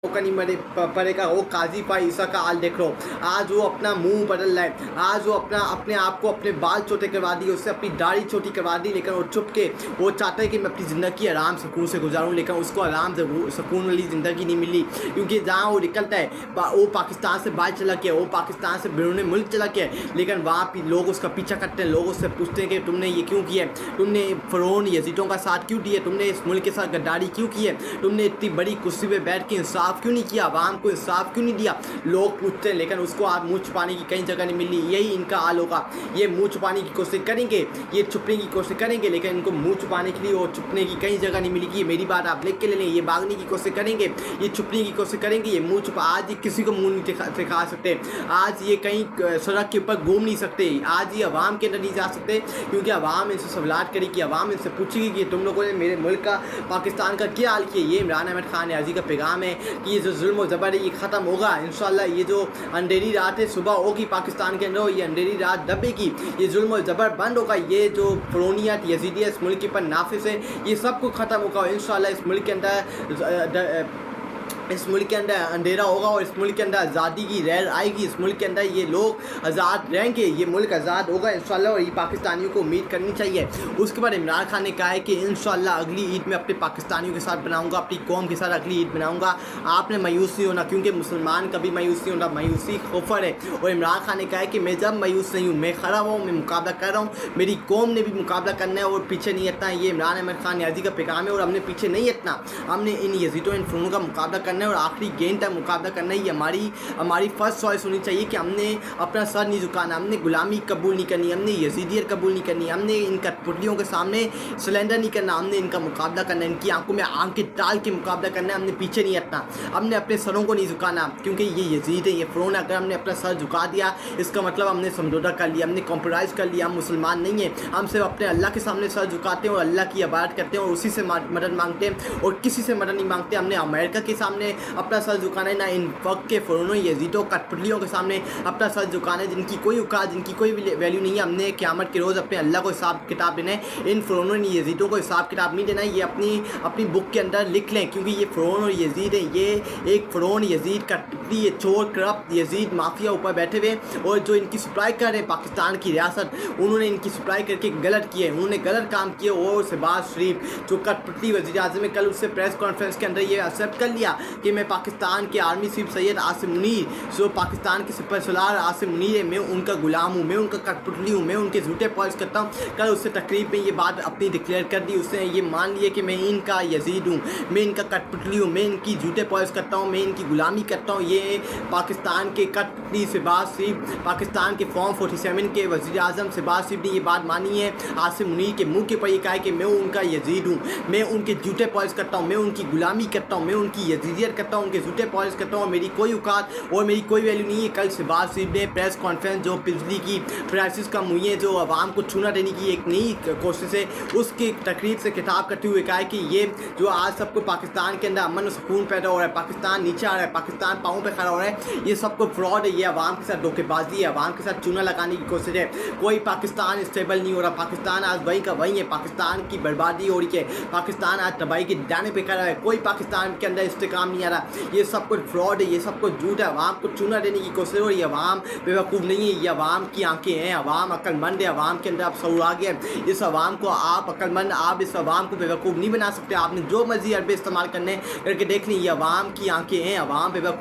मौका नहीं पड़ेगा। वो काजी ईसा का हाल देख लो, आज वो अपना मुंह बदल रहा है, आज वो अपने आप को अपने बाल छोटे करवा दिए, उससे अपनी दाढ़ी छोटी करवा दी, लेकिन वो चुप के वो चाहता है कि मैं अपनी ज़िंदगी आराम सुकून से गुजारूँ, लेकिन उसको आराम से सुकून वाली ज़िंदगी नहीं मिली, क्योंकि जहाँ वो निकलता है वो पाकिस्तान से बाहर चला गया, वो पाकिस्तान से बैरून मुल्क चला गया, लेकिन वहाँ लोग उसका पीछा करते हैं, लोग उससे पूछते हैं कि तुमने ये क्यों किया, तुमने फ़िरौन यजीदों का साथ क्यों दिया, तुमने इस मुल्क के साथ गद्दारी क्यों की है, तुमने इतनी बड़ी कुर्सी पे बैठ के इंसाफ क्यों नहीं किया, आवाम को इंसाफ क्यों नहीं दिया, लोग पूछते हैं, लेकिन उसको आप मुँह छुपाने की कहीं जगह नहीं मिली। यही इनका हाल होगा, ये मुँह छुपाने की कोशिश करेंगे, ये छुपने की कोशिश करेंगे, लेकिन इनको मुँह छुपाने के लिए और छुपने की कहीं जगह नहीं मिलेगी। मेरी बात आप लिख के ले लें, ये भागने की कोशिश करेंगे, ये छुपने की कोशिश करेंगे, ये मुँह छुपा, आज ये किसी को मुँह नहीं दिखा सकते, आज ये कहीं सड़क के ऊपर घूम नहीं सकते, आज ये अवाम के अंदर नहीं जा सकते, क्योंकि अवाम इनसे सवालात करेगी, अवाम इनसे पूछेगी कि तुम लोगों ने मेरे मुल्क का, पाकिस्तान का क्या हाल किया। ये इमरान अहमद खान न्याज़ी का पैगाम है कि ये जो जुल्म और ज़बर है ये ख़त्म होगा इंशाअल्लाह। ये जो अंधेरी रात है सुबह होगी पाकिस्तान के अंदर, ये अंधेरी रात दबेगी, ये जुल्म और ज़बर बंद होगा, ये जो फ़िरौनियत यजीदियत इस मुल्क के ऊपर नाफिज है ये सब कुछ ख़त्म होगा इंशाअल्लाह। इस मुल्क के अंदर अंधेरा होगा और इस मुल्क के अंदर आज़ादी की लहर आएगी, इस मुल्क के अंदर ये लोग आज़ाद रहेंगे, ये मुल्क आज़ाद होगा इंशाअल्लाह, और ये पाकिस्तानियों को उम्मीद करनी चाहिए। उसके बाद इमरान खान ने कहा है कि इंशाअल्लाह अगली ईद में अपने पाकिस्तानियों के साथ बनाऊंगा, अपनी कौम के साथ अगली ईद बनाऊंगा, आपने मायूस नहीं होना, क्योंकि मुसलमान कभी मायूस नहीं होना, मायूसी खुफर है। और इमरान खान ने कहा है कि मैं जब मायूस नहीं हूँ, मैं खड़ा हुआ हूँ, मैं मुकाबला कर रहा हूँ, मेरी कौम ने भी मुकाबला करना है और पीछे नहीं हटना है। ये इमरान अहमद खान न्याज़ी का पैगाम है और हमने पीछे नहीं हटना, हमने इन यजीदों इन फ़िरौनों का मुकाबला करना है और आखिरी गेंद तक मुकाबला करना ही हमारी फर्स्ट चॉइस होनी चाहिए कि हमने अपना सर नहीं झुकाना, हमने गुलामी कबूल नहीं करनी, हमने यजीदियत कबूल नहीं करनी, हमने इन कठपुतलियों के सामने सिलेंडर नहीं करना, हमने इनका मुकाबला करना, इनकी आंखों में आंखें डाल के मुकाबला करना है, हमने पीछे नहीं हटना, हमने अपने सरों को नहीं झुकाना, क्योंकि ये यजीद है, ये फ़िरौन है। अगर हमने अपना सर झुका दिया इसका मतलब हमने समझौता कर लिया, हमने कॉम्प्रोमाइज़ कर लिया, हम मुसलमान नहीं हैं, हम सिर्फ अपने अल्लाह के सामने सर झुकाते हैं और अल्लाह की इबादत करते हैं और उसी से मदद मांगते हैं और किसी से मदद नहीं मांगते। हमने अमेरिका के सामने अपना सर झुकाना है, ना इन वक्त के फ़िरौनों यजीदों कठपुतलियों के सामने अपना सर झुकाना है, जिनकी कोई औकात, जिनकी कोई वैल्यू नहीं है। हमने क़यामत के रोज़ अपने अल्लाह को हिसाब किताब देना है, इन फ़िरौनों ने यजीदों को हिसाब किताब नहीं देना है। ये अपनी बुक के अंदर लिख लें, क्योंकि ये फ़िरौन और यजीद है, ये एक फ़िरौन यजीद कठपुतली, ये चोर करप्ट यजीद माफिया ऊपर बैठे हुए, और जो इनकी सप्लाई कर रहे हैं पाकिस्तान की रियासत, उन्होंने इनकी सप्लाई करके गलत किए, उन्होंने गलत काम किए। और शहबाज शरीफ जो कठपुतली वज़ीर आज़म है, कल उससे प्रेस कॉन्फ्रेंस के अंदर ये एक्सेप्ट कर लिया कि मैं पाकिस्तान के आर्मी चीफ सैयद आसिम मुनीर, जो पाकिस्तान के सुपर सलार आसिम मुनीर है, मैं उनका गुलाम हूँ, मैं उनका कठपुतली हूँ, मैं उनके झूठे पॉलिश करता हूँ। कल उससे तकरीब में ये बात अपनी डिक्लेयर कर दी, उसने ये मान लिया कि मैं इनका यजीद हूँ, मैं इनका कठपुतली हूँ, मैं इनकी झूठे पॉलिश करता हूँ, मैं इनकी गुलामी करता हूँ। ये पाकिस्तान के कठपुतली शहबाज शरीफ, पाकिस्तान के फॉर्म 47 के वज़ीर आज़म शहबाज शरीफ ने ये बात मानी है, आसिम मुनीर के मुँह के ऊपर ये कहा है कि मैं उनका यजीद हूँ, मैं उनके झूठे पॉलिश करता हूँ, मैं उनकी गुलामी करता हूँ, मैं उनकी यजीदियत करता हूँ, उनके झूठे पॉलिश करता हूँ, मेरी कोई औकात और मेरी कोई वैल्यू नहीं है। कल शहबाज शरीफ ने प्रेस कॉन्फ्रेंस जो बिजली की प्राइसेस कम हुई है, जो आवाम को छूना देने की एक नई कोशिश है, उसकी तकरीर से खिताब करते हुए कहा है कि ये जो आज सबको पाकिस्तान के अंदर अमन और सुकून पैदा हो रहा है, पाकिस्तान नीचे आ रहा है, पाकिस्तान पाँव पे खड़ा हो रहा है, ये सबको फ्रॉड है, ये आवाम के साथ धोखेबाजी है, आवाम के साथ चूना लगाने की कोशिश है। कोई पाकिस्तान स्टेबल नहीं हो रहा, पाकिस्तान आज वहीं का वहीं है, पाकिस्तान की बर्बादी हो रही है, पाकिस्तान आज तबाही के दाने पे खड़ा है, कोई पाकिस्तान के अंदर इस्तेकाम नहीं आ रहा। ये सब कुछ फ्रॉड है, ये सब कुछ झूठ है, आवाम को चूना देने की कोशिश हो रही है। आवाम बेवकूफ़ नहीं है, ये आवाम की आंखें हैं, आवाम अक्लमंद है, आवाम के अंदर अब शऊर आ गया है। इस आवाम को आप अक्लमंद, आप इस आवाम को बेवकूफ़ नहीं बना सकते। आपने जो मर्जी अरबे इस्तेमाल करने करके देख ली, ये आवाम की आंखें हैं, आवाम बेवकूफ़